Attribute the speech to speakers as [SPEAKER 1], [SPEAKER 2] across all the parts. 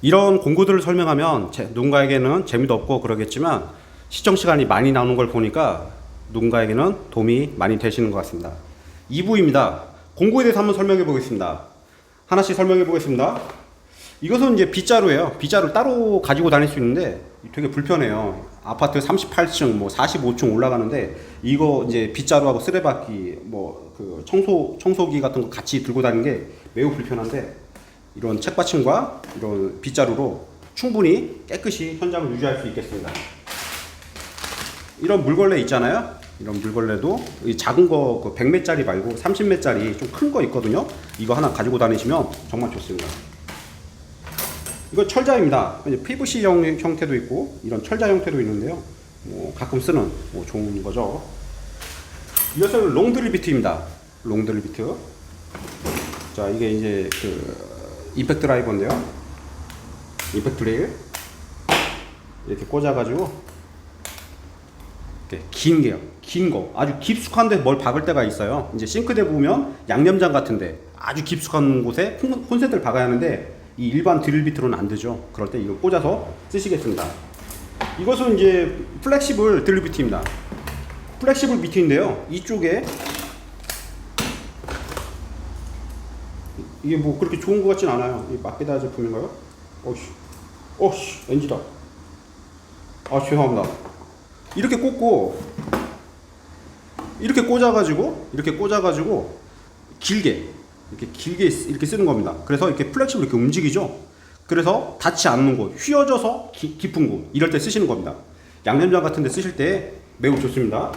[SPEAKER 1] 이런 공구들을 설명하면 누군가에게는 재미도 없고 그러겠지만 시청 시간이 많이 나오는 걸 보니까 누군가에게는 도움이 많이 되시는 것 같습니다. 2부입니다. 공구에 대해서 한번 설명해 보겠습니다. 하나씩 설명해 보겠습니다. 이것은 이제 빗자루예요. 빗자루 따로 가지고 다닐 수 있는데 되게 불편해요. 아파트 38층, 뭐 45층 올라가는데 이거 이제 빗자루하고 쓰레받기, 뭐 그 청소기 같은 거 같이 들고 다니는 게 매우 불편한데 이런 책받침과 이런 빗자루로 충분히 깨끗이 현장을 유지할 수 있겠습니다. 이런 물걸레 있잖아요. 이런 물걸레도 이 작은 거 100매짜리 말고 30매짜리 좀 큰 거 있거든요. 이거 하나 가지고 다니시면 정말 좋습니다. 이거 철자입니다. PVC 형태도 있고 이런 철자 형태도 있는데요. 가끔 쓰는 좋은 거죠. 이것은 롱드릴 비트입니다. 롱드릴 비트. 자, 이게 이제 그 임팩트 드라이버인데요. 임팩트 드릴 이렇게 꽂아가지고 이렇게 긴 게요. 긴 거. 아주 깊숙한데 뭘 박을 때가 있어요. 이제 싱크대 보면 양념장 같은데 아주 깊숙한 곳에 콘센트를 박아야 하는데 이 일반 드릴 비트로는 안 되죠. 그럴 때 이거 꽂아서 쓰시겠습니다. 이것은 이제 플렉시블 드릴 비트입니다. 플렉시블 비트인데요. 이쪽에 이게 뭐 그렇게 좋은 것 같진 않아요. 이 마케다 제품인가요? 어씨, NG다. 아, 죄송합니다. 이렇게 꽂고 이렇게 꽂아가지고 길게 이렇게 쓰는 겁니다. 그래서 이렇게 플렉시블 이렇게 움직이죠. 그래서 닿지 않는 곳, 휘어져서 깊은 곳 이럴 때 쓰시는 겁니다. 양념장 같은 데 쓰실 때 매우 좋습니다.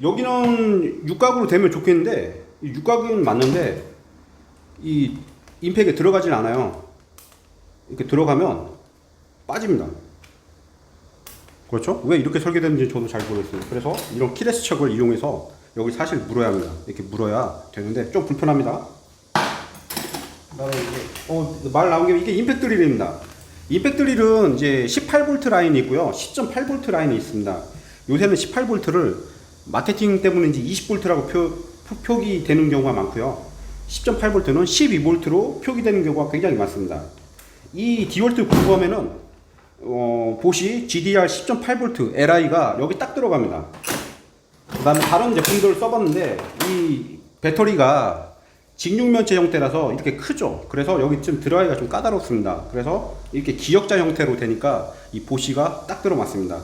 [SPEAKER 1] 여기는 육각으로 되면 좋겠는데 육각은 맞는데 이 임팩에 들어가진 않아요. 이렇게 들어가면 빠집니다. 그렇죠? 왜 이렇게 설계됐는지 저도 잘 모르겠어요. 그래서 이런 키레스 척을 이용해서 여기 사실 물어야 합니다. 이렇게 물어야 되는데 좀 불편합니다. 그다음에 이제 말 나온 김에 이게 임팩트 드릴입니다. 임팩트 드릴은 이제 18V 라인이 있고요. 10.8V 라인이 있습니다. 요새는 18V를 마케팅 때문인지 20V라고 표기되는 경우가 많고요. 10.8V는 12V로 표기되는 경우가 굉장히 많습니다. 이 디월트 구성에는 보시 GDR 10.8V LI가 여기 딱 들어갑니다. 그 다음에 다른 제품들을 써봤는데 이 배터리가 직육면체 형태라서 이렇게 크죠. 그래서 여기 좀 들어가기가 좀 까다롭습니다. 그래서 이렇게 기역자 형태로 되니까 이 보시가 딱 들어맞습니다.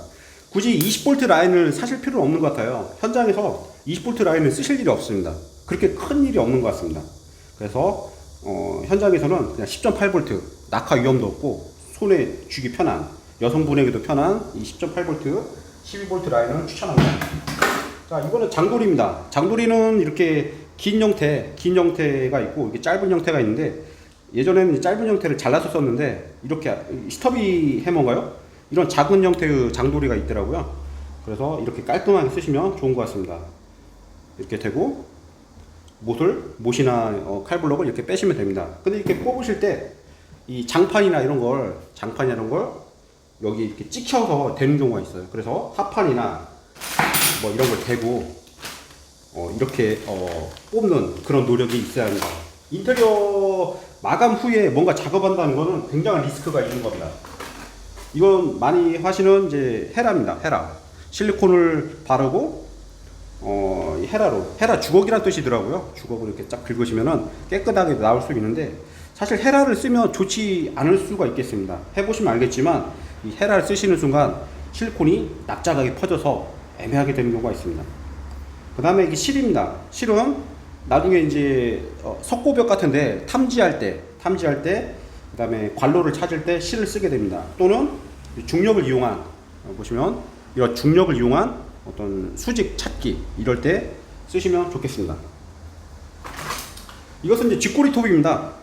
[SPEAKER 1] 굳이 20V 라인을 사실 필요는 없는 것 같아요. 현장에서 20V 라인을 쓰실 일이 없습니다. 그렇게 큰 일이 없는 것 같습니다. 그래서 현장에서는 그냥 10.8V 낙하 위험도 없고 손에 쥐기 편한, 여성분에게도 편한 이 10.8V 12V 라인을 추천합니다. 자, 이거는 장도리입니다. 장도리는 이렇게 긴 형태가 있고 이렇게 짧은 형태가 있는데 예전에는 짧은 형태를 잘라서 썼는데 이렇게 스터비 해머인가요? 이런 작은 형태의 장도리가 있더라고요. 그래서 이렇게 깔끔하게 쓰시면 좋은 것 같습니다. 이렇게 되고 못이나 칼블럭을 이렇게 빼시면 됩니다. 근데 이렇게 뽑으실 때 이 장판이나 이런 걸 여기 이렇게 찍혀서 되는 경우가 있어요. 그래서 합판이나 뭐 이런 걸 대고 이렇게 뽑는 그런 노력이 있어야 합니다. 인테리어 마감 후에 뭔가 작업한다는 거는 굉장한 리스크가 있는 겁니다. 이건 많이 하시는 이제 헤라입니다. 헤라. 실리콘을 바르고 헤라 주걱이란 뜻이더라고요. 주걱을 이렇게 쫙 긁으시면은 깨끗하게 나올 수 있는데 사실 헤라를 쓰면 좋지 않을 수가 있겠습니다. 해보시면 알겠지만 이 헤라를 쓰시는 순간 실리콘이 납작하게 퍼져서 애매하게 되는 경우가 있습니다. 그 다음에 이게 실입니다. 실은 나중에 이제 석고벽 같은데 탐지할 때 그 다음에 관로를 찾을 때 실을 쓰게 됩니다. 또는 중력을 이용한 보시면 이런 중력을 이용한 어떤 수직 찾기 이럴 때 쓰시면 좋겠습니다. 이것은 이제 쥐꼬리 톱입니다.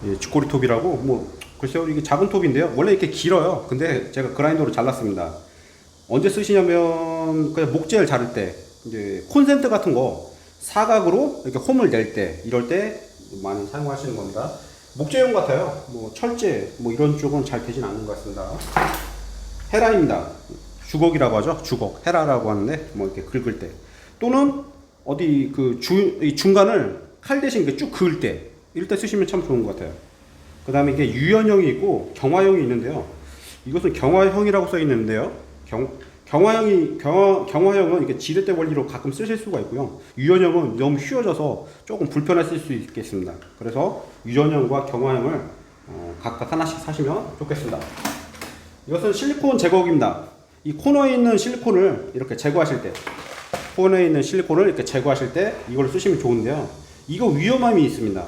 [SPEAKER 1] 예, 쥐꼬리 톱이라고 글쎄요, 이게 작은 톱인데요. 원래 이렇게 길어요. 근데 제가 그라인더로 잘랐습니다. 언제 쓰시냐면 그냥 목재를 자를 때 이제 콘센트 같은 거 사각으로 이렇게 홈을 낼 때 이럴 때 많이 사용하시는 겁니다. 목재용 같아요. 철제 이런 쪽은 잘 되진 않는 것 같습니다. 헤라입니다. 주걱이라고 하죠. 주걱 헤라라고 하는데 이렇게 긁을 때 또는 어디 이 중간을 칼 대신 이렇게 쭉 그을 때 이럴 때 쓰시면 참 좋은 것 같아요. 그 다음에 이게 유연형이 있고 경화형이 있는데요. 이것은 경화형이라고 써 있는데요. 경화형은 이렇게 지렛대 원리로 가끔 쓰실 수가 있고요. 유연형은 너무 휘어져서 조금 불편하실 수 있겠습니다. 그래서 유연형과 경화형을 각각 하나씩 사시면 좋겠습니다. 이것은 실리콘 제거기입니다. 이 코너에 있는 실리콘을 이렇게 제거하실 때, 코너에 있는 실리콘을 이렇게 제거하실 때 이걸 쓰시면 좋은데요. 이거 위험함이 있습니다.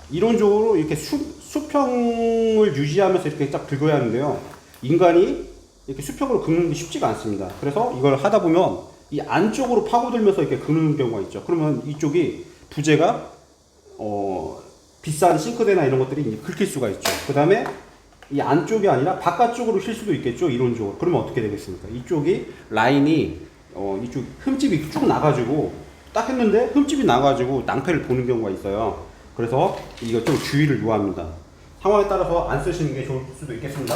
[SPEAKER 1] 이론적으로 이렇게 수평을 유지하면서 이렇게 딱 긁어야 하는데요. 인간이 이렇게 수평으로 긁는 게 쉽지가 않습니다. 그래서 이걸 하다 보면 이 안쪽으로 파고들면서 이렇게 긁는 경우가 있죠. 그러면 이쪽이 부재가 비싼 싱크대나 이런 것들이 이제 긁힐 수가 있죠. 그 다음에 이 안쪽이 아니라 바깥쪽으로 쉴 수도 있겠죠. 이론적으로. 그러면 어떻게 되겠습니까? 이쪽이 라인이 이쪽 흠집이 쭉 나가지고 딱 했는데 흠집이 나가지고 낭패를 보는 경우가 있어요. 그래서 이거 좀 주의를 요합니다. 상황에 따라서 안 쓰시는 게 좋을 수도 있겠습니다.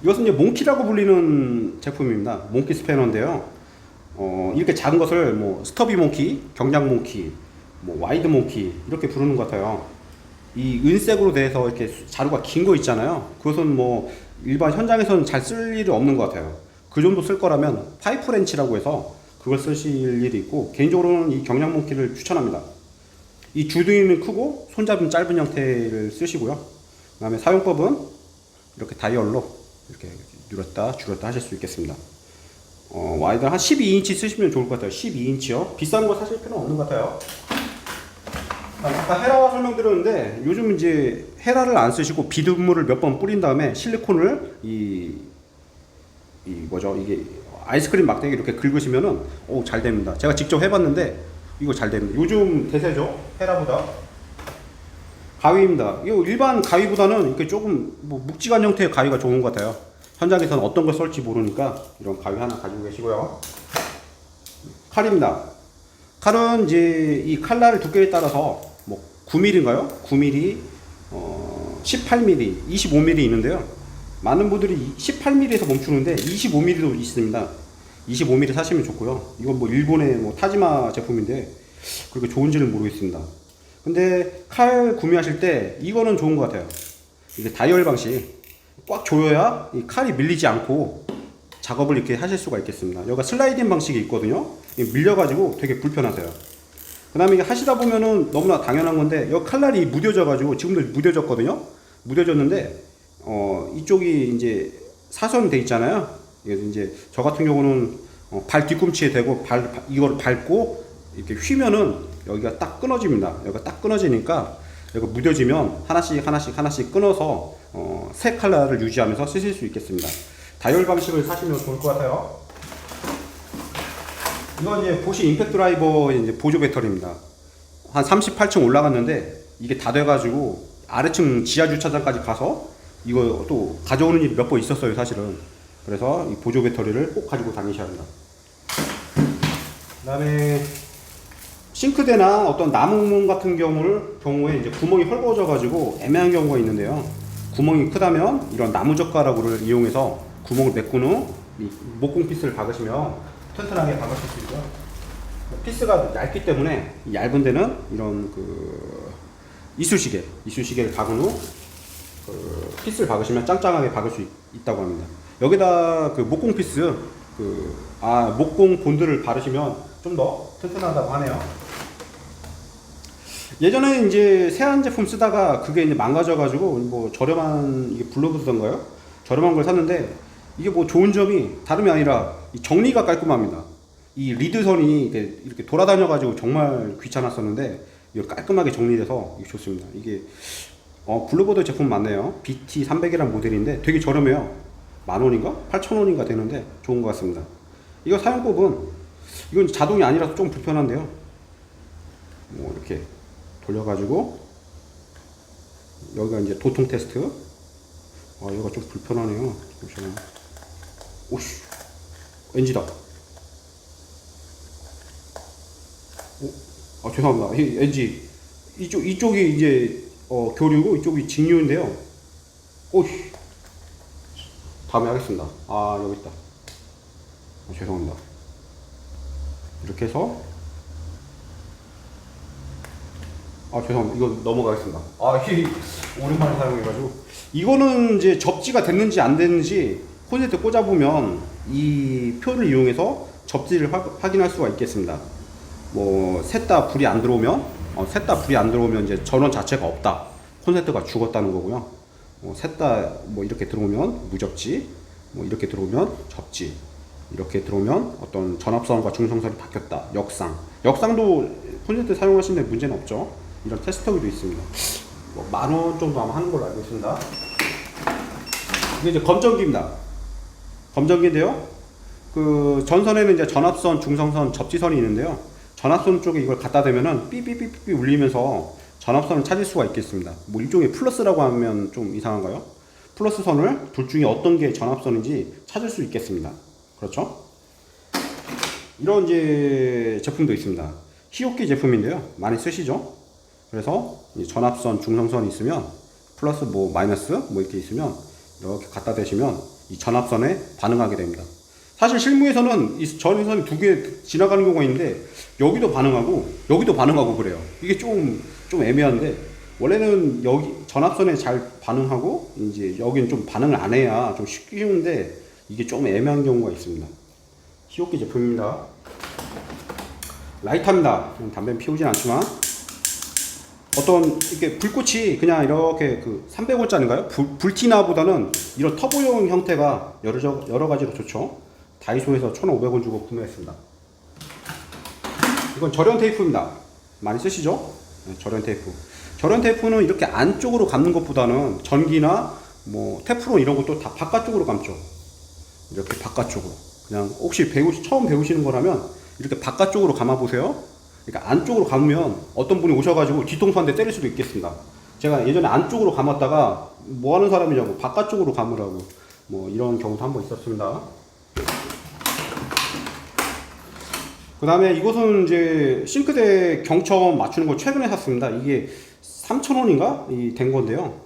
[SPEAKER 1] 이것은 이제 몽키라고 불리는 제품입니다. 몽키 스패너인데요. 이렇게 작은 것을 뭐 스터비 몽키, 경량 몽키, 뭐 와이드 몽키 이렇게 부르는 것 같아요. 이 은색으로 돼서 이렇게 자루가 긴 거 있잖아요. 그것은 뭐 일반 현장에서는 잘 쓸 일이 없는 것 같아요. 그 정도 쓸 거라면 파이프 렌치라고 해서 그걸 쓰실 일이 있고, 개인적으로는 이 경량 몽키를 추천합니다. 이 주둥이는 크고 손잡이는 짧은 형태를 쓰시고요. 그 다음에 사용법은 이렇게 다이얼로 이렇게 눌렀다 줄였다 하실 수 있겠습니다. 와이드 한 12인치 쓰시면 좋을 것 같아요. 12인치요. 비싼 거 사실 필요는 없는 것 같아요. 아까 헤라 설명드렸는데 요즘 이제 헤라를 안 쓰시고 비눗물을 몇 번 뿌린 다음에 실리콘을 이게 아이스크림 막대기 이렇게 긁으시면은 잘 됩니다. 제가 직접 해봤는데 이거 잘 됩니다. 요즘 대세죠. 헤라보다. 가위입니다. 이거 일반 가위보다는 이렇게 조금 뭐 묵직한 형태의 가위가 좋은 것 같아요. 현장에서는 어떤 걸 쓸지 모르니까 이런 가위 하나 가지고 계시고요. 칼입니다. 칼은 이제 이 칼날의 두께에 따라서 뭐 9mm인가요? 9mm, 18mm, 25mm 있는데요. 많은 분들이 18mm에서 멈추는데 25mm도 있습니다. 25mm 사시면 좋고요. 이건 뭐 일본의 뭐 타지마 제품인데 그렇게 좋은지는 모르겠습니다. 근데 칼 구매하실 때 이거는 좋은 것 같아요. 이게 다이얼 방식 꽉 조여야 이 칼이 밀리지 않고 작업을 이렇게 하실 수가 있겠습니다. 여기가 슬라이딩 방식이 있거든요. 밀려가지고 되게 불편하세요. 그 다음에 이게 하시다 보면은 너무나 당연한 건데 여기 칼날이 무뎌져가지고 지금도 무뎌졌거든요. 무뎌졌는데 이쪽이 이제 사선돼 있잖아요. 이제 저 같은 경우는 발 뒤꿈치에 대고 이걸 밟고 이렇게 휘면은 여기가 딱 끊어집니다. 여기가 딱 끊어지니까 여기 무뎌지면 하나씩 끊어서 새 칼날을 유지하면서 쓰실 수 있겠습니다. 다이얼 방식을 사시면 좋을 것 같아요. 이건 이제 보시 임팩트 드라이버 이제 보조 배터리입니다. 한 38층 올라갔는데 이게 다 돼가지고 아래층 지하 주차장까지 가서 이거 또 가져오는 일이 몇 번 있었어요, 사실은. 그래서 이 보조 배터리를 꼭 가지고 다니셔야 합니다. 그 다음에 싱크대나 어떤 나무 같은 경우에 이제 구멍이 헐거워져 가지고 애매한 경우가 있는데요. 구멍이 크다면 이런 나무 젓가락을 이용해서 구멍을 메꾼 후 목공 피스를 박으시면 튼튼하게 박으실 수 있고요. 피스가 얇기 때문에 얇은 데는 이런 이쑤시개를 박은 후 피스를 박으시면 짱짱하게 박을 수 있다고 합니다. 여기다 목공 피스 목공 본드를 바르시면 좀 더 튼튼하다고 하네요. 예전에 이제 세안 제품 쓰다가 그게 이제 망가져가지고 뭐 저렴한 이게 블루부스던가요? 저렴한 걸 샀는데 이게 뭐 좋은 점이 다름이 아니라 이 정리가 깔끔합니다. 이 리드선이 이렇게 돌아다녀가지고 정말 귀찮았었는데 이거 깔끔하게 정리돼서 이게 좋습니다. 이게 블루보드 제품 맞네요. BT300이라는 모델인데 되게 저렴해요. 10,000원인가? 8,000원인가 되는데 좋은 것 같습니다. 이거 사용법은 이건 자동이 아니라서 좀 불편한데요. 뭐 이렇게 돌려가지고 여기가 이제 도통 테스트. 여기가 좀 불편하네요. 잠시만요. 오씨, NG다. 죄송합니다. NG. 이쪽이 이제 교류고 이쪽이 직류인데요. 오씨. 다음에 하겠습니다. 여기 있다. 죄송합니다. 이렇게 해서 아 죄송합니다. 이거 넘어가겠습니다. 아 이게 오랜만에 사용해가지고 이거는 이제 접지가 됐는지 안 됐는지 콘센트 꽂아보면 이 표를 이용해서 접지를 확인할 수가 있겠습니다. 뭐 셋 다 불이 안 들어오면 셋 다 불이 안 들어오면 이제 전원 자체가 없다. 콘센트가 죽었다는 거고요. 셋 다 뭐 이렇게 들어오면 무접지, 뭐 이렇게 들어오면 접지, 이렇게 들어오면 어떤 전압선과 중성선이 바뀌었다. 역상도 콘센트 사용하시는데 문제는 없죠. 이런 테스터기도 있습니다. 뭐 10,000원 정도 아마 하는 걸로 알고 있습니다. 이게 이제 검전기입니다. 검전기인데요. 그 전선에는 이제 전압선, 중성선, 접지선이 있는데요. 전압선 쪽에 이걸 갖다 대면은 삐삐삐삐 울리면서 전압선을 찾을 수가 있겠습니다. 뭐 일종의 플러스라고 하면 좀 이상한가요? 플러스 선을 둘 중에 어떤 게 전압선인지 찾을 수 있겠습니다. 그렇죠? 이런 이제 제품도 있습니다. 히오키 제품인데요. 많이 쓰시죠? 그래서 전압선, 중성선이 있으면 플러스 뭐 마이너스 뭐 이렇게 있으면 이렇게 갖다 대시면 이 전압선에 반응하게 됩니다. 사실 실무에서는 이 전선이 두 개 지나가는 경우가 있는데 여기도 반응하고 그래요. 이게 좀 애매한데 원래는 여기 전압선에 잘 반응하고 이제 여기는 좀 반응을 안 해야 좀 쉬운데 이게 좀 애매한 경우가 있습니다. 히오키 제품입니다. 라이터입니다. 담배는 피우진 않지만 어떤 이렇게 불꽃이 그냥 이렇게 그 300원짜리인가요? 불티나보다는 이런 터보용 형태가 여러 가지로 좋죠. 다이소에서 1,500원 주고 구매했습니다. 이건 절연 테이프입니다. 많이 쓰시죠? 네, 절연 테이프. 절연 테이프는 이렇게 안쪽으로 감는 것보다는 전기나 뭐 테프론 이런 것도 다 바깥쪽으로 감죠. 이렇게 바깥쪽으로. 그냥 혹시 처음 배우시는 거라면 이렇게 바깥쪽으로 감아 보세요. 그러니까 안쪽으로 감으면 어떤 분이 오셔가지고 뒤통수 한 대 때릴 수도 있겠습니다. 제가 예전에 안쪽으로 감았다가 뭐 하는 사람이냐고 바깥쪽으로 감으라고 뭐 이런 경우도 한번 있었습니다. 그 다음에 이것은 이제 싱크대 경첩 맞추는 거 최근에 샀습니다. 이게 3,000원인가? 된 건데요.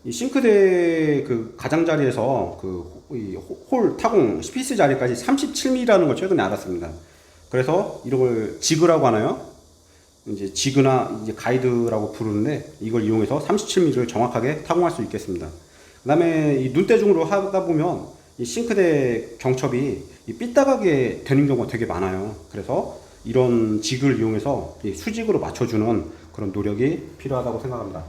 [SPEAKER 1] 이 싱크대 그 가장자리에서 그 홀 타공 피스 자리까지 37mm라는 걸 최근에 알았습니다. 그래서 이걸 지그라고 하나요? 이제 지그나 이제 가이드라고 부르는데 이걸 이용해서 37mm를 정확하게 타공할 수 있겠습니다. 그 다음에 이 눈대중으로 하다 보면 이 싱크대 경첩이 삐딱하게 되는 경우가 되게 많아요. 그래서 이런 직을 이용해서 수직으로 맞춰주는 그런 노력이 필요하다고 생각합니다.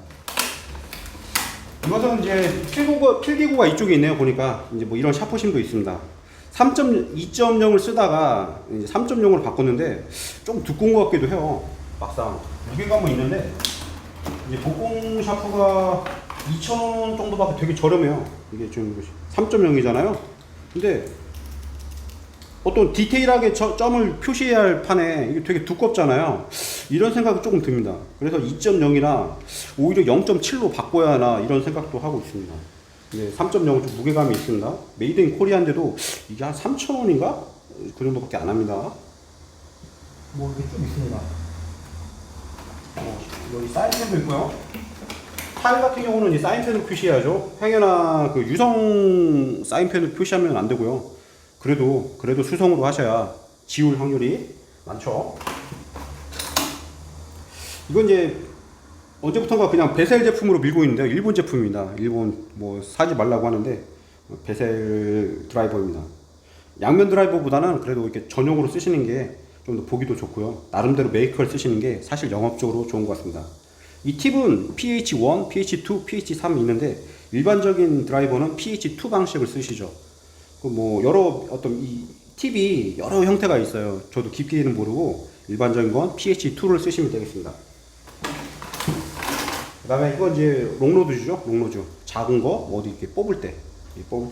[SPEAKER 1] 이것은 이제 필기구가 이쪽에 있네요. 보니까 이제 뭐 이런 샤프심도 있습니다. 2.0을 쓰다가 3.0으로 바꿨는데 좀 두꺼운 것 같기도 해요. 막상 무게감은 있는데 이제 복공 샤프가 2,000원 정도밖에 되게 저렴해요. 이게 지금 3.0이잖아요. 근데 어떤 디테일하게 점을 표시해야 할 판에 이게 되게 두껍잖아요. 이런 생각이 조금 듭니다. 그래서 2.0이나 오히려 0.7로 바꿔야 하나 이런 생각도 하고 있습니다. 근데 3.0은 좀 무게감이 있습니다. 메이드 인 코리아인데도 이게 한 3,000원인가? 그 정도밖에 안 합니다. 뭐 이게 좀 있습니다. 여기 사인펜도 있고요. 타일 같은 경우는 이 사인펜을 표시해야죠. 행여나 그 유성 사인펜을 표시하면 안 되고요. 그래도 수성으로 하셔야 지울 확률이 많죠. 이건 이제 언제부턴가 그냥 베셀 제품으로 밀고 있는데요. 일본 제품입니다. 일본 뭐 사지 말라고 하는데 베셀 드라이버입니다. 양면 드라이버보다는 그래도 이렇게 전용으로 쓰시는 게 좀 더 보기도 좋고요. 나름대로 메이커를 쓰시는 게 사실 영업적으로 좋은 것 같습니다. 이 팁은 PH1, PH2, PH3 있는데 일반적인 드라이버는 PH2 방식을 쓰시죠. 그 뭐 여러 어떤 이 팁이 여러 형태가 있어요. 저도 깊게는 모르고 일반적인 건 PH2를 쓰시면 되겠습니다. 그 다음에 이건 이제 롱로드죠. 롱로드 작은 거 어디 이렇게 뽑을 때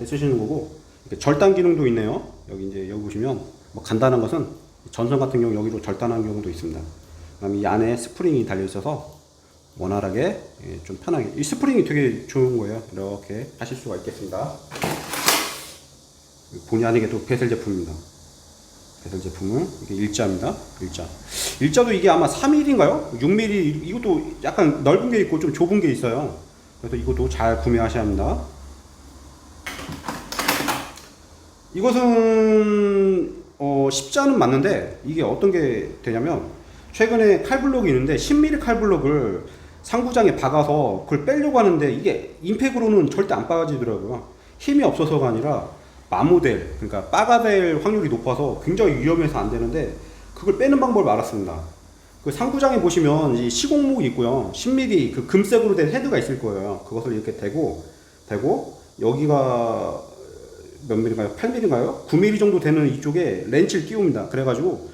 [SPEAKER 1] 쓰시는 거고 절단 기능도 있네요. 여기 보시면 뭐 간단한 것은 전선 같은 경우 여기로 절단하는 경우도 있습니다. 그다음에 이 안에 스프링이 달려 있어서 원활하게 좀 편하게 이 스프링이 되게 좋은 거예요. 이렇게 하실 수가 있겠습니다. 본의 아니게 또 베셀 제품입니다. 베셀 제품은 이게 일자입니다. 일자도 이게 아마 3mm인가요? 6mm 이것도 약간 넓은 게 있고 좀 좁은 게 있어요. 그래서 이것도 잘 구매하셔야 합니다. 이것은 십자는 맞는데 이게 어떤 게 되냐면 최근에 칼블록이 있는데 10mm 칼블록을 상부장에 박아서 그걸 빼려고 하는데 이게 임팩으로는 절대 안 빠지더라고요. 힘이 없어서가 아니라 마모될, 그러니까 빠가 될 확률이 높아서 굉장히 위험해서 안 되는데 그걸 빼는 방법을 알았습니다. 그 상부장에 보시면 이 시공목이 있고요. 10mm 그 금색으로 된 헤드가 있을 거예요. 그것을 이렇게 대고 여기가 몇 mm인가요? 8mm인가요? 9mm 정도 되는 이쪽에 렌치를 끼웁니다. 그래가지고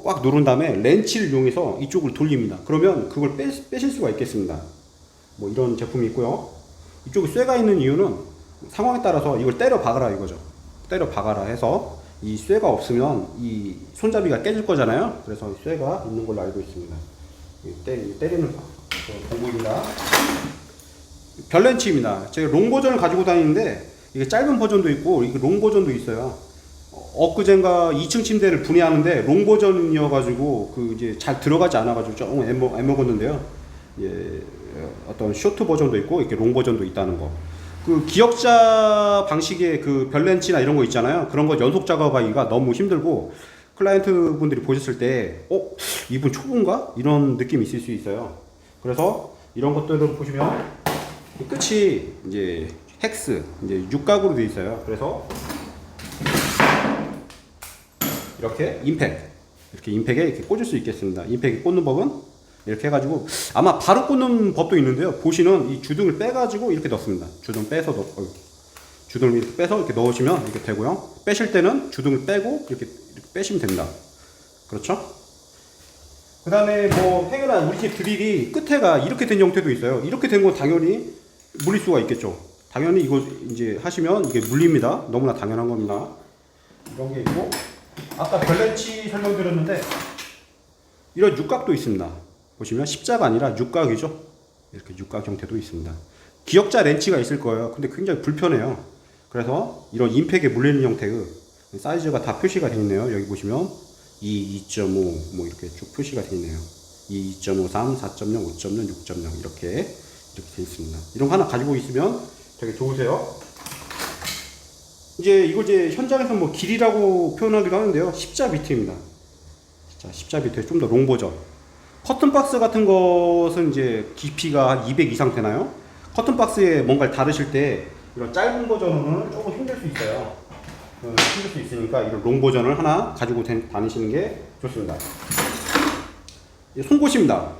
[SPEAKER 1] 꽉 누른 다음에 렌치를 이용해서 이쪽을 돌립니다. 그러면 그걸 빼실 수가 있겠습니다. 뭐 이런 제품이 있고요. 이쪽에 쇠가 있는 이유는 상황에 따라서 이걸 때려 박아라 이거죠. 때려 박아라 해서 이 쇠가 없으면 이 손잡이가 깨질 거잖아요. 그래서 쇠가 있는 걸로 알고 있습니다. 때리는 공구입니다. 별렌치입니다. 제가 롱 버전을 가지고 다니는데 이게 짧은 버전도 있고 이게 롱 버전도 있어요. 엊그젠가 2층 침대를 분해하는데 롱 버전이어가지고 그 이제 잘 들어가지 않아가지고 조금 애먹었는데요. 예, 어떤 쇼트 버전도 있고 이렇게 롱 버전도 있다는 거. 그 기역자 방식의 그 별렌치나 이런 거 있잖아요. 그런 거 연속 작업하기가 너무 힘들고 클라이언트 분들이 보셨을 때 이분 초보인가? 이런 느낌이 있을 수 있어요. 그래서 이런 것들을 보시면 끝이 이제 헥스, 이제 육각으로 되어 있어요. 그래서 이렇게 임팩에 이렇게 꽂을 수 있겠습니다. 임팩에 꽂는 법은 이렇게 해가지고 아마 바로 꽂는 법도 있는데요. 보시는 이 주둥을 빼가지고 이렇게 넣습니다. 주둥 빼서 주둥을 이렇게 빼서 이렇게 넣으시면 이렇게 되고요. 빼실 때는 주둥을 빼고 이렇게 빼시면 됩니다. 그렇죠? 그 다음에 뭐 당연한 우리 집 드릴이 끝에가 이렇게 된 형태도 있어요. 이렇게 된 건 당연히 물릴 수가 있겠죠. 당연히 이거 이제 하시면 이게 물립니다. 너무나 당연한 겁니다. 이런 게 있고 아까 별렌치 설명드렸는데 이런 육각도 있습니다. 보시면 십자가 아니라 육각이죠. 이렇게 육각 형태도 있습니다. 기역자 렌치가 있을 거예요. 근데 굉장히 불편해요. 그래서 이런 임팩에 물리는 형태의 사이즈가 다 표시가 되어 있네요. 여기 보시면 2.5 뭐 이렇게 쭉 표시가 되어 있네요. 2.53, 4.0, 5.0, 6.0 이렇게 되어 있습니다. 이런 거 하나 가지고 있으면 되게 좋으세요. 이걸 현장에서 뭐 길이라고 표현하기도 하는데요. 십자 비트입니다. 자, 십자 비트의 좀 더 롱 버전. 커튼 박스 같은 것은 이제 깊이가 한 200 이상 되나요? 커튼 박스에 뭔가를 다루실 때 이런 짧은 버전은 조금 힘들 수 있어요. 힘들 수 있으니까 이런 롱 버전을 하나 가지고 다니시는 게 좋습니다. 송곳입니다.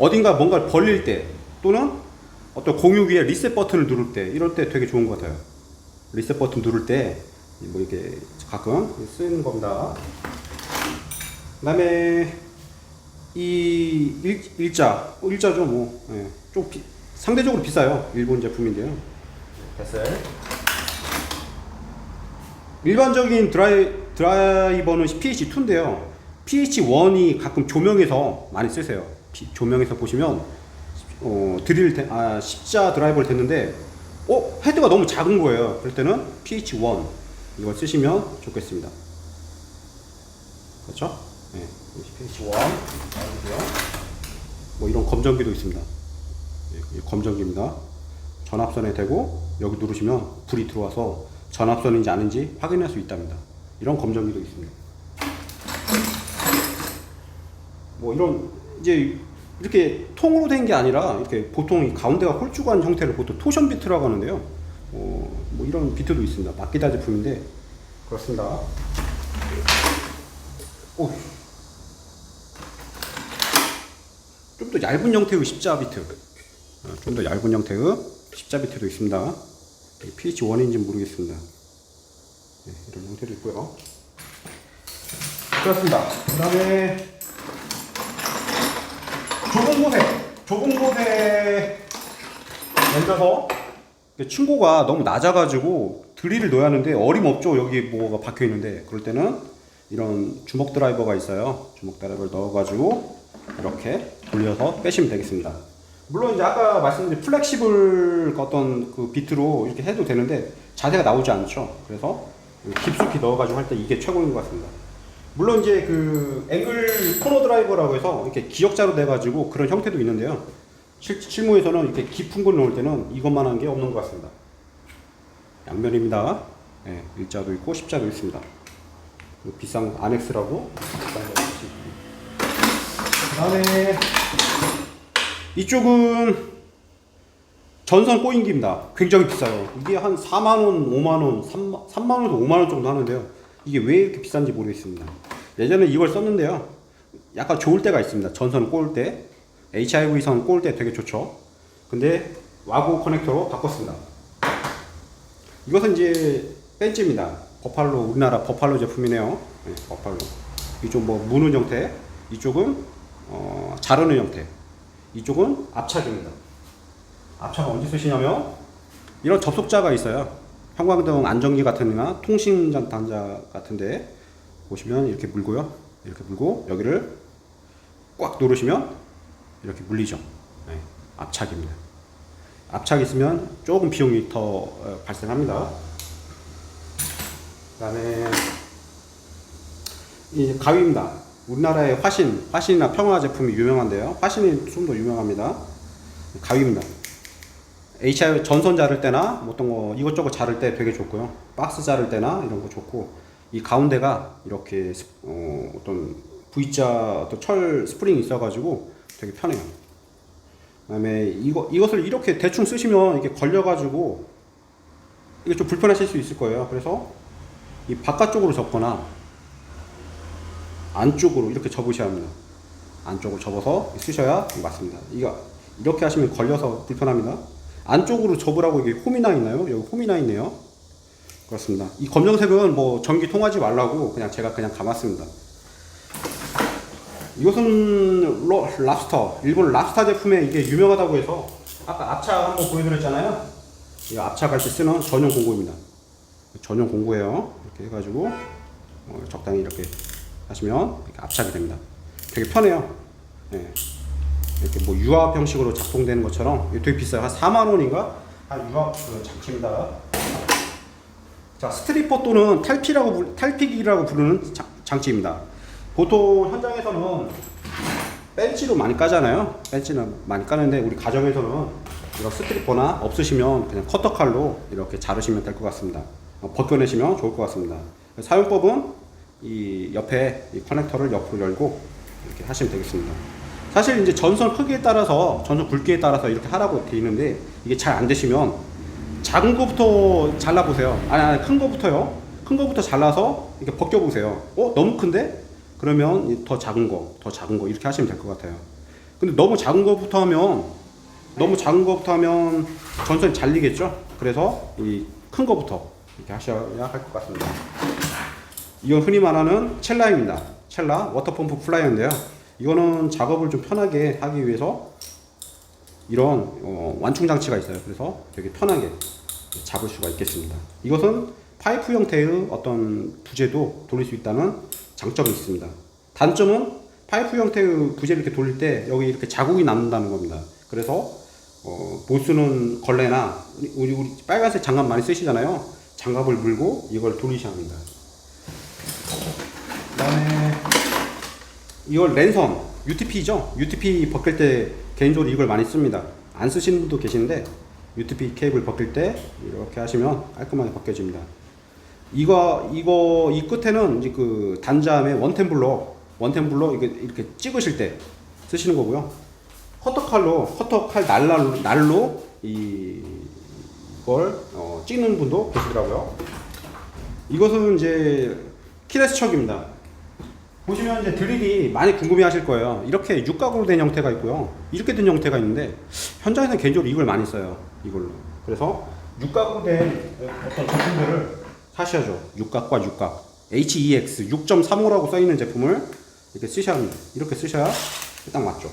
[SPEAKER 1] 어딘가 뭔가를 벌릴 때 또는 어떤 공유 위에 리셋 버튼을 누를 때 이럴 때 되게 좋은 것 같아요. 리셋 버튼 누를 때 뭐 이렇게 가끔 쓰는 겁니다. 그 다음에 이 일자죠 뭐. 예, 좀 상대적으로 비싸요. 일본 제품인데요. 베셀. 일반적인 드라이버는 PH2인데요. PH1이 가끔 조명에서 많이 쓰세요. 조명에서 보시면 십자 드라이버를 댔는데 헤드가 너무 작은 거예요. 그럴 때는 PH1 이걸 쓰시면 좋겠습니다. 그렇죠? 네, PH1 뭐 이런 검정기도 있습니다. 네, 검정기입니다. 전압선에 대고 여기 누르시면 불이 들어와서 전압선인지 아닌지 확인할 수 있답니다. 이런 검정기도 있습니다. 뭐 이런 이제 이렇게 통으로 된 게 아니라 이렇게 보통 이 가운데가 홀쭉한 형태를 보통 토션 비트라고 하는데요. 뭐 이런 비트도 있습니다. 마키다 제품인데 그렇습니다. 좀 더 얇은 형태의 십자 비트, 좀 더 얇은 형태의 십자 비트도 있습니다. PH1인지 모르겠습니다. 네, 이런 형태도 있고요. 그렇습니다. 그 다음에 좁은 곳에 앉아서 층고가 너무 낮아가지고 드릴을 넣어야 하는데 어림없죠. 여기 뭐가 박혀 있는데 그럴 때는 이런 주먹 드라이버가 있어요. 주먹 드라이버를 넣어가지고 이렇게 돌려서 빼시면 되겠습니다. 물론 이제 아까 말씀드린 플렉시블 어떤 그 비트로 이렇게 해도 되는데 자세가 나오지 않죠. 그래서 깊숙이 넣어가지고 할 때 이게 최고인 것 같습니다. 물론 이제 그 앵글 코너 드라이버라고 해서 이렇게 기역자로 돼가지고 그런 형태도 있는데요. 실무에서는 이렇게 깊은 걸 넣을 때는 이것만한 게 없는 것 같습니다. 양면입니다. 네, 일자도 있고 십자도 있습니다. 비싼 아넥스라고 비싼 거 그다음에 이쪽은 전선 꼬인기입니다. 굉장히 비싸요. 이게 한 4만원, 5만원, 3만원에서 5만원 정도 하는데요. 이게 왜 이렇게 비싼지 모르겠습니다. 예전에 이걸 썼는데요. 약간 좋을 때가 있습니다. 전선 꼬을 때, HIV선 꼬을 때 되게 좋죠. 근데 와고 커넥터로 바꿨습니다. 이것은 이제 벤츠입니다. 버팔로, 우리나라 버팔로 제품이네요. 네, 버팔로. 이쪽 뭐 무는 형태, 이쪽은 자르는 형태, 이쪽은 압착입니다. 압착은 언제 쓰시냐면 이런 접속자가 있어요. 형광등 안전기 같은 데나 통신 단자 같은데 보시면 이렇게 물고요. 이렇게 물고 여기를 꽉 누르시면 이렇게 물리죠. 네, 압착입니다. 압착이 있으면 조금 비용이 더 발생합니다. 그 다음에 이 가위입니다. 우리나라의 화신이나 평화 제품이 유명한데요. 화신이 좀 더 유명합니다. 가위입니다. HI 전선 자를 때나 어떤 거 이것저것 자를 때 되게 좋고요. 박스 자를 때나 이런 거 좋고, 이 가운데가 이렇게 어떤 V자 어떤 철 스프링이 있어가지고 되게 편해요. 그다음에 이것을 이렇게 대충 쓰시면 이게 걸려가지고 이게 좀 불편하실 수 있을 거예요. 그래서 이 바깥쪽으로 접거나 안쪽으로 이렇게 접으셔야 합니다. 안쪽으로 접어서 쓰셔야 맞습니다. 이렇게 하시면 걸려서 불편합니다. 안쪽으로 접으라고 이게 홈이 나 있나요? 여기 홈이 나 있네요. 그렇습니다. 이 검정색은 뭐 전기 통하지 말라고 제가 그냥 감았습니다. 이것은 랍스터, 일본 랍스터 제품에 이게 유명하다고 해서 아까 압착 한번 보여드렸잖아요. 이 압착할 때 쓰는 전용 공구입니다. 전용 공구예요. 이렇게 해가지고 적당히 이렇게 하시면 이렇게 압착이 됩니다. 되게 편해요. 네. 이렇게 뭐 유압 형식으로 작동되는 것처럼 되게 비싸요. 한 4만 원인가? 한 유압 장치입니다. 자, 스트리퍼 또는 탈피기라고 부르는 장치입니다. 보통 현장에서는 벤치로 많이 까잖아요. 벤치는 많이 까는데 우리 가정에서는 이런 스트리퍼나 없으시면 그냥 커터칼로 이렇게 자르시면 될 것 같습니다. 벗겨내시면 좋을 것 같습니다. 사용법은 이 옆에 이 커넥터를 옆으로 열고 이렇게 하시면 되겠습니다. 사실 이제 전선 크기에 따라서, 전선 굵기에 따라서 이렇게 하라고 되어 있는데 이게 잘 안 되시면 작은 거부터 잘라보세요. 아니, 큰 거부터요. 큰 거부터 잘라서 이렇게 벗겨보세요. 너무 큰데? 그러면 더 작은 거 이렇게 하시면 될 것 같아요. 근데 너무 작은 거부터 하면 전선이 잘리겠죠? 그래서 이 큰 거부터 이렇게 하셔야 할 것 같습니다. 이건 흔히 말하는 첼라입니다. 첼라 워터펌프 플라이어인데요. 이거는 작업을 좀 편하게 하기 위해서 이런 완충 장치가 있어요. 그래서 되게 편하게 잡을 수가 있겠습니다. 이것은 파이프 형태의 어떤 부재도 돌릴 수 있다는 장점이 있습니다. 단점은 파이프 형태의 부재를 이렇게 돌릴 때 여기 이렇게 자국이 남는다는 겁니다. 그래서 못 쓰는 걸레나 우리 빨간색 장갑 많이 쓰시잖아요. 장갑을 물고 이걸 돌리셔야 합니다. 그 다음에 이걸 랜선, UTP죠? UTP 벗길 때 개인적으로 이걸 많이 씁니다. 안 쓰시는 분도 계시는데 UTP 케이블 벗길 때 이렇게 하시면 깔끔하게 벗겨집니다. 이 끝에는 이제 그 단자함의 원텐블럭 이렇게 찍으실 때 쓰시는 거고요. 커터칼 날로 이걸 찍는 분도 계시더라고요. 이것은 이제 키레스척입니다. 보시면 이제 드릴이 많이 궁금해 하실 거예요. 이렇게 육각으로 된 형태가 있고요. 이렇게 된 형태가 있는데 현장에서는 개인적으로 이걸 많이 써요. 이걸로. 그래서 육각으로 된 어떤 제품들을 사셔야죠. 육각과 육각. HEX 6.35라고 써있는 제품을 이렇게 쓰셔야 합니다. 이렇게 쓰셔야 딱 맞죠.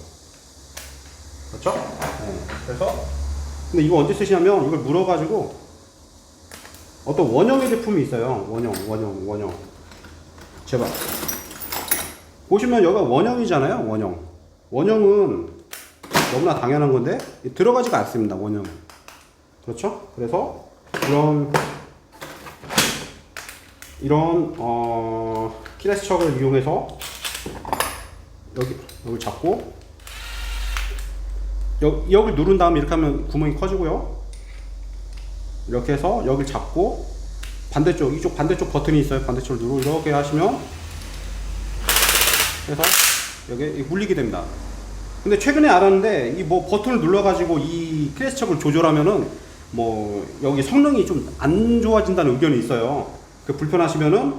[SPEAKER 1] 그렇죠? 네. 그래서 근데 이거 언제 쓰시냐면 이걸 물어가지고 어떤 원형의 제품이 있어요. 원형. 제발. 보시면 여기가 원형이잖아요. 원형은 너무나 당연한 건데 들어가지가 않습니다. 원형. 그렇죠? 그래서 이런 키레스척을 이용해서 여기 잡고 여기를 누른 다음에 이렇게 하면 구멍이 커지고요. 이렇게 해서 여기를 잡고 이쪽 반대쪽 버튼이 있어요. 반대쪽을 누르고 이렇게 하시면 해서 여기 물리게 됩니다. 근데 최근에 알았는데 이 뭐 버튼을 눌러가지고 이 클래스척을 조절하면은 뭐 여기 성능이 좀 안 좋아진다는 의견이 있어요. 그 불편하시면은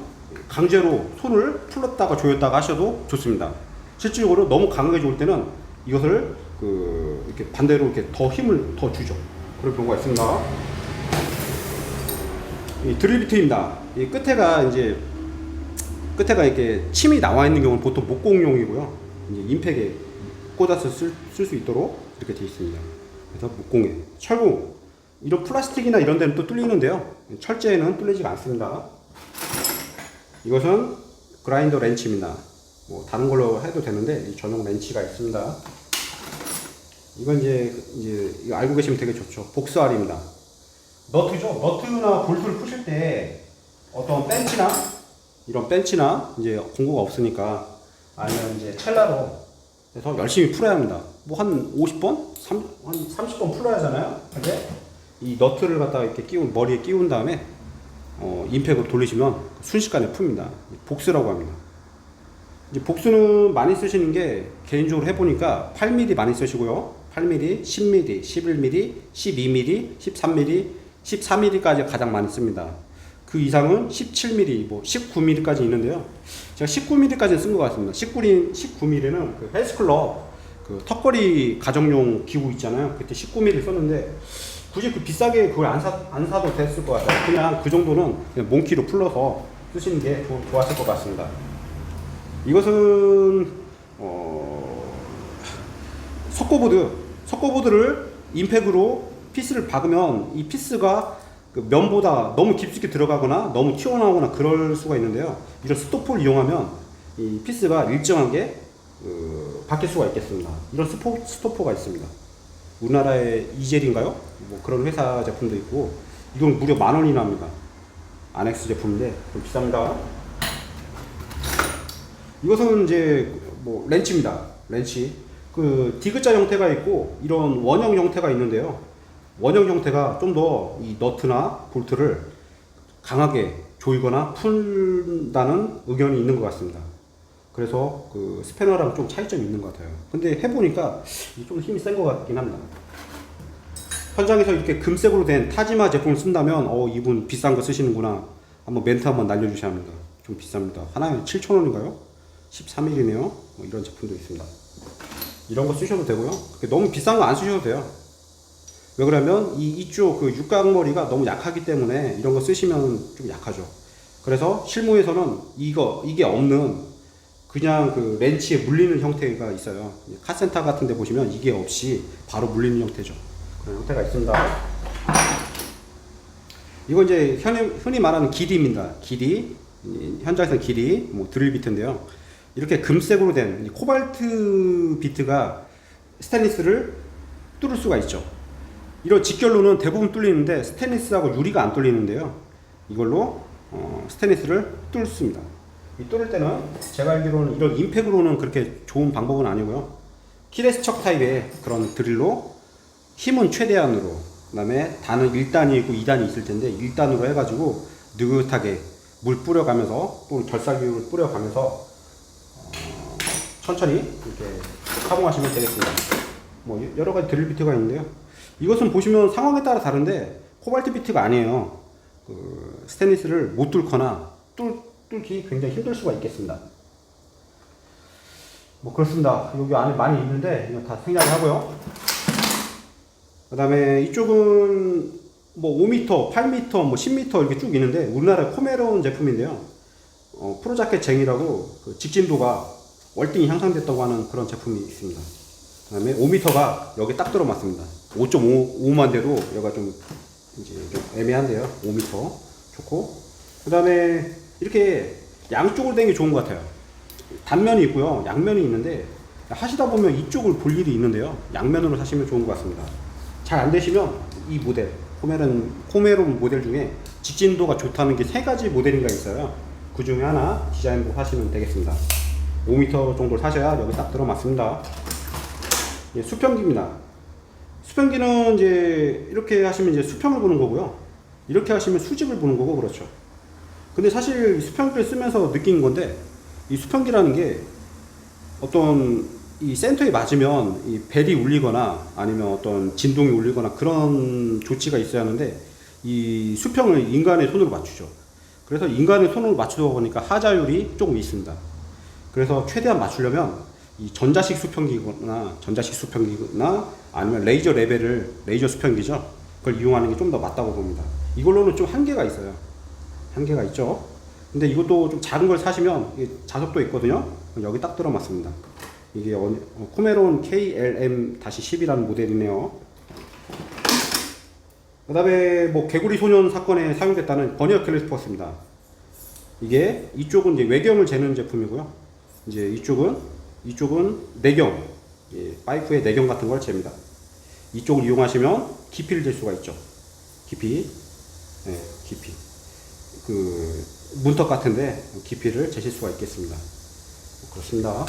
[SPEAKER 1] 강제로 손을 풀었다가 조였다가 하셔도 좋습니다. 실질적으로 너무 강하게 조일 때는 이것을 그 이렇게 반대로 이렇게 더 힘을 더 주죠. 그런 경우가 있습니다. 이 드릴 비트입니다. 이 끝에가 이렇게 침이 나와 있는 경우는 보통 목공용이고요. 이제 임팩에 꽂아서 쓸 수 있도록 이렇게 되어 있습니다. 그래서 목공에 철공 이런 플라스틱이나 이런 데는 또 뚫리는데요. 철제에는 뚫리지가 않습니다. 이것은 그라인더 렌치입니다. 뭐 다른 걸로 해도 되는데 이 전용 렌치가 있습니다. 이건 이제 이거 알고 계시면 되게 좋죠. 복스알입니다. 너트죠. 너트나 볼트를 푸실 때 어떤 이런 벤치나 이제 공구가 없으니까 아니면 이제 첼라로 해서 열심히 풀어야 합니다. 뭐 한 50번? 한 30번 풀어야 하잖아요. 근데 이 너트를 갖다가 이렇게 머리에 끼운 다음에 임팩으로 돌리시면 순식간에 풉니다. 복스라고 합니다. 이제 복스는 많이 쓰시는 게 개인적으로 해보니까 8mm 많이 쓰시고요. 8mm, 10mm, 11mm, 12mm, 13mm, 14mm까지 가장 많이 씁니다. 그 이상은 17mm, 뭐 19mm까지 있는데요. 제가 19mm까지 쓴 것 같습니다. 19mm는 그 헬스클럽 그 턱걸이 가정용 기구 있잖아요. 그때 19mm 썼는데 굳이 그 비싸게 그걸 안 사도 됐을 것 같아요. 그냥 그 정도는 그냥 몽키로 풀러서 쓰시는 게 좋았을 것 같습니다. 이것은 석고보드를 임팩으로 피스를 박으면 이 피스가 그 면보다 너무 깊숙이 들어가거나 너무 튀어나오거나 그럴 수가 있는데요. 이런 스토퍼를 이용하면 이 피스가 일정하게 바뀔 수가 있겠습니다. 이런 스토퍼가 있습니다. 우리나라의 이젤인가요? 뭐 그런 회사 제품도 있고 이건 무려 10,000원이나 합니다. 안엑스 제품인데 좀 비쌉니다. 이것은 이제 뭐 렌치입니다. 렌치. 그 디귿자 형태가 있고 이런 원형 형태가 있는데요. 원형 형태가 좀 더 이 너트나 볼트를 강하게 조이거나 푼다는 의견이 있는 것 같습니다. 그래서 그 스패너랑 좀 차이점이 있는 것 같아요. 근데 해보니까 좀 힘이 센 것 같긴 합니다. 현장에서 이렇게 금색으로 된 타지마 제품을 쓴다면 이분 비싼 거 쓰시는구나 한번 멘트 한번 날려주셔야 합니다. 좀 비쌉니다. 하나에 7,000원인가요? 13mm네요. 뭐 이런 제품도 있습니다. 이런 거 쓰셔도 되고요. 너무 비싼 거 안 쓰셔도 돼요. 왜 그러면 이쪽 그 육각머리가 너무 약하기 때문에 이런 거 쓰시면 좀 약하죠. 그래서 실무에서는 이게 없는 그냥 그 렌치에 물리는 형태가 있어요. 카센터 같은 데 보시면 이게 없이 바로 물리는 형태죠. 그런 형태가 있습니다. 이건 이제 흔히 말하는 길이입니다. 길이. 현장에서는 길이, 뭐 드릴 비트인데요. 이렇게 금색으로 된 코발트 비트가 스테인리스를 뚫을 수가 있죠. 이런 직결로는 대부분 뚫리는데 스테인리스하고 유리가 안 뚫리는데요. 이걸로 스테인리스를 뚫습니다. 이 뚫을 때는 제가 알기로는 이런 임팩으로는 그렇게 좋은 방법은 아니고요. 키레스척 타입의 그런 드릴로 힘은 최대한으로, 그 다음에 단은 1단이 있고 2단이 있을 텐데 1단으로 해가지고 느긋하게 물 뿌려가면서 또 결사기를 뿌려가면서 천천히 이렇게 사용하시면 되겠습니다. 뭐 여러 가지 드릴 비트가 있는데요. 이것은 보시면 상황에 따라 다른데 코발트 비트가 아니에요. 그 스테인리스를 못 뚫거나 뚫기 굉장히 힘들 수가 있겠습니다. 뭐 그렇습니다. 여기 안에 많이 있는데 이거 다 생략을 하고요. 그 다음에 이쪽은 뭐 5m, 8m, 뭐 10m 이렇게 쭉 있는데 우리나라 코메론 제품인데요. 프로자켓 쟁이라고 그 직진도가 월등히 향상됐다고 하는 그런 제품이 있습니다. 그 다음에 5m가 여기 딱 들어맞습니다. 5.5만 대로 여기가 좀 이제 좀 애매한데요. 5m 좋고. 그 다음에 이렇게 양쪽으로 된 게 좋은 것 같아요. 단면이 있고요. 양면이 있는데 하시다 보면 이쪽을 볼 일이 있는데요. 양면으로 사시면 좋은 것 같습니다. 잘 안 되시면 이 모델, 코메론 모델 중에 직진도가 좋다는 게 3가지 모델인가 있어요. 그 중에 하나 디자인으로 사시면 되겠습니다. 5m 정도를 사셔야 여기 딱 들어맞습니다. 예, 수평기입니다. 수평기는 이제 이렇게 하시면 이제 수평을 보는 거고요. 이렇게 하시면 수직을 보는 거고 그렇죠. 근데 사실 수평기를 쓰면서 느낀 건데 이 수평기라는 게 어떤 이 센터에 맞으면 이 벨이 울리거나 아니면 어떤 진동이 울리거나 그런 조치가 있어야 하는데 이 수평을 인간의 손으로 맞추죠. 그래서 인간의 손으로 맞추다 보니까 하자율이 조금 있습니다. 그래서 최대한 맞추려면 이 전자식 수평기나 아니면 레이저 레벨을 레이저 수평기죠. 그걸 이용하는 게 좀 더 맞다고 봅니다. 이걸로는 좀 한계가 있어요. 한계가 있죠. 근데 이것도 좀 작은 걸 사시면 자석도 있거든요. 여기 딱 들어맞습니다. 이게 코메론 KLM-10이라는 모델이네요. 그 다음에 뭐 개구리 소년 사건에 사용됐다는 버니어 캘리퍼스입니다. 이게 이쪽은 이제 외경을 재는 제품이고요. 이제 이쪽은 내경, 파이프의 내경 같은 걸 잽니다. 이쪽을 이용하시면 깊이를 잴 수가 있죠. 깊이. 그 문턱 같은데 깊이를 재실 수가 있겠습니다. 그렇습니다.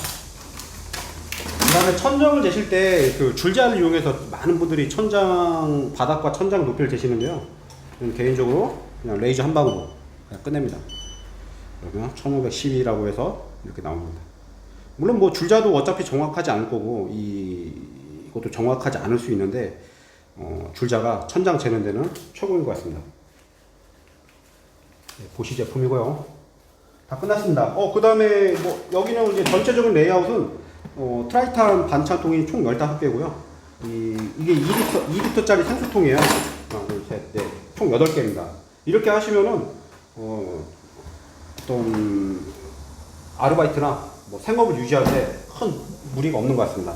[SPEAKER 1] 그 다음에 천정을 재실 때 그 줄자를 이용해서 많은 분들이 천장 바닥과 천장 높이를 재시는데요. 저는 개인적으로 그냥 레이저 한 방으로 그냥 끝냅니다. 그러면 1510이라고 해서 이렇게 나옵니다. 물론 뭐 줄자도 어차피 정확하지 않을 거고 이것도 정확하지 않을 수 있는데 줄자가 천장 재는 데는 최고인 것 같습니다. 네, 보시 제품이고요. 다 끝났습니다. 그 다음에 뭐 여기는 이제 전체적인 레이아웃은 트라이탄 반찬통이 총 15개고요. 이게 2리터짜리 생수통이에요. 하나, 둘, 셋, 넷. 총 8개입니다. 이렇게 하시면은 어떤 아르바이트나 뭐 생업을 유지할 때 큰 무리가 없는 것 같습니다.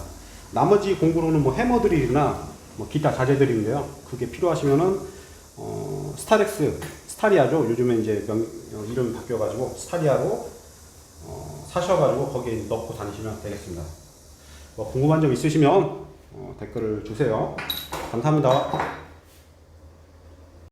[SPEAKER 1] 나머지 공구로는 뭐 해머드릴이나 뭐 기타 자재들인데요. 그게 필요하시면은 스타리아죠. 요즘에 이제 이름이 바뀌어가지고 스타리아로 사셔가지고 거기에 넣고 다니시면 되겠습니다. 뭐 궁금한 점 있으시면 댓글을 주세요. 감사합니다.